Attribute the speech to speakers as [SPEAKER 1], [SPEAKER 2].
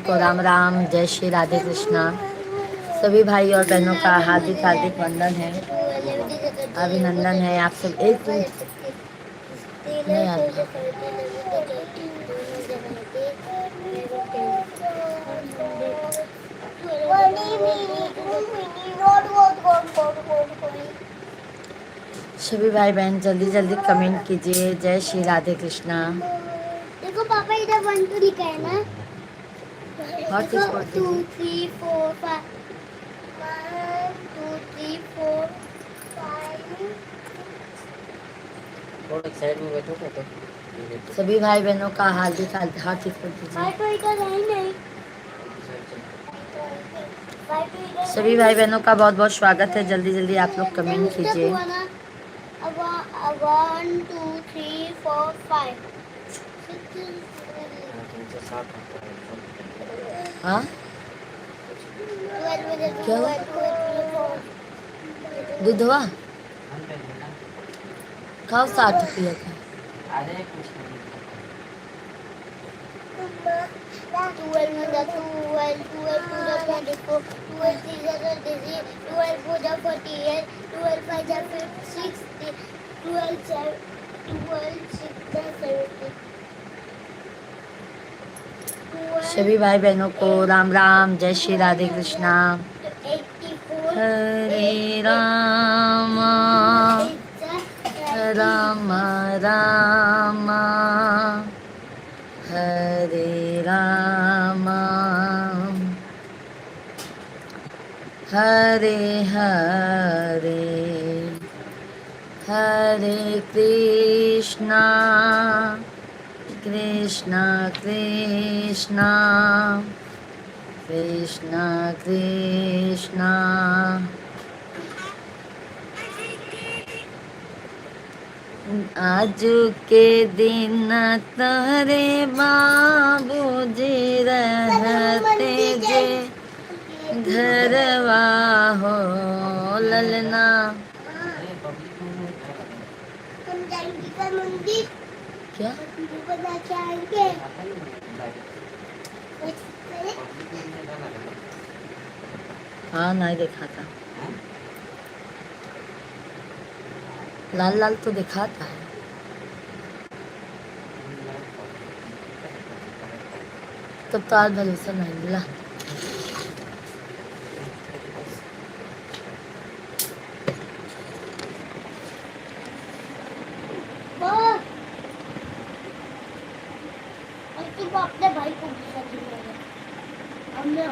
[SPEAKER 1] को राम राम, जय श्री राधे कृष्णा। सभी भाई और बहनों का हार्दिक हार्दिक वंदन है, अभिनंदन है। आप सब एक नहीं आता। सभी भाई बहन जल्दी जल्दी कमेंट कीजिए। जय श्री राधे कृष्णा।
[SPEAKER 2] देखो पापा इधर 1 2 लिखा है ना।
[SPEAKER 1] हॉट
[SPEAKER 2] देखो
[SPEAKER 1] स्पॉट
[SPEAKER 2] 2
[SPEAKER 1] दीजिए।
[SPEAKER 2] 3 4 5 1 2 3 4 5।
[SPEAKER 3] थोड़ा साइड में बैठो तो
[SPEAKER 1] सभी भाई बहनों का हार्दिक हार्दिक हॉट स्पॉट
[SPEAKER 2] भाई
[SPEAKER 1] दीजिए।
[SPEAKER 2] तो इधर है ही नहीं। भाई तो इधर है
[SPEAKER 1] सभी
[SPEAKER 2] ही
[SPEAKER 1] भाई
[SPEAKER 2] नहीं।
[SPEAKER 1] बहनों का बहुत बहुत स्वागत है। जल्दी जल्दी आप लोग कमेंट
[SPEAKER 2] मिस्टेक
[SPEAKER 1] कीजिए।
[SPEAKER 2] हुआ ना। अब 1 2 3 4 5
[SPEAKER 1] हाँ
[SPEAKER 2] 12 बजे
[SPEAKER 1] क्या हुआ?
[SPEAKER 2] 12
[SPEAKER 1] दूधवा खाओ 60 रुपया का।
[SPEAKER 3] अरे कुछ नहीं
[SPEAKER 2] 12 में 12 12 पूरा 24 12 3 12 4 48 12 5 60 12 6
[SPEAKER 1] सभी भाई बहनों को राम राम, जय श्री राधे कृष्णा।
[SPEAKER 2] 84
[SPEAKER 1] हरे राम राम राम हरे राम हरे हरे हरे कृष्णा कृष्णा कृष्णा कृष्णा कृष्णा। आज के दिन तोरे बाबूजी रहते जे घरवा हो ललना।
[SPEAKER 2] हम जाएंगे का मंदिर
[SPEAKER 1] क्या?
[SPEAKER 2] बना के आएंगे।
[SPEAKER 1] हाँ नहीं देखा था। लाल लाल तो दिखाता है। तब तो आज भरोसा नहीं मिला।
[SPEAKER 2] और तुम अपने भाई को गुस्सा दिलाया। हमने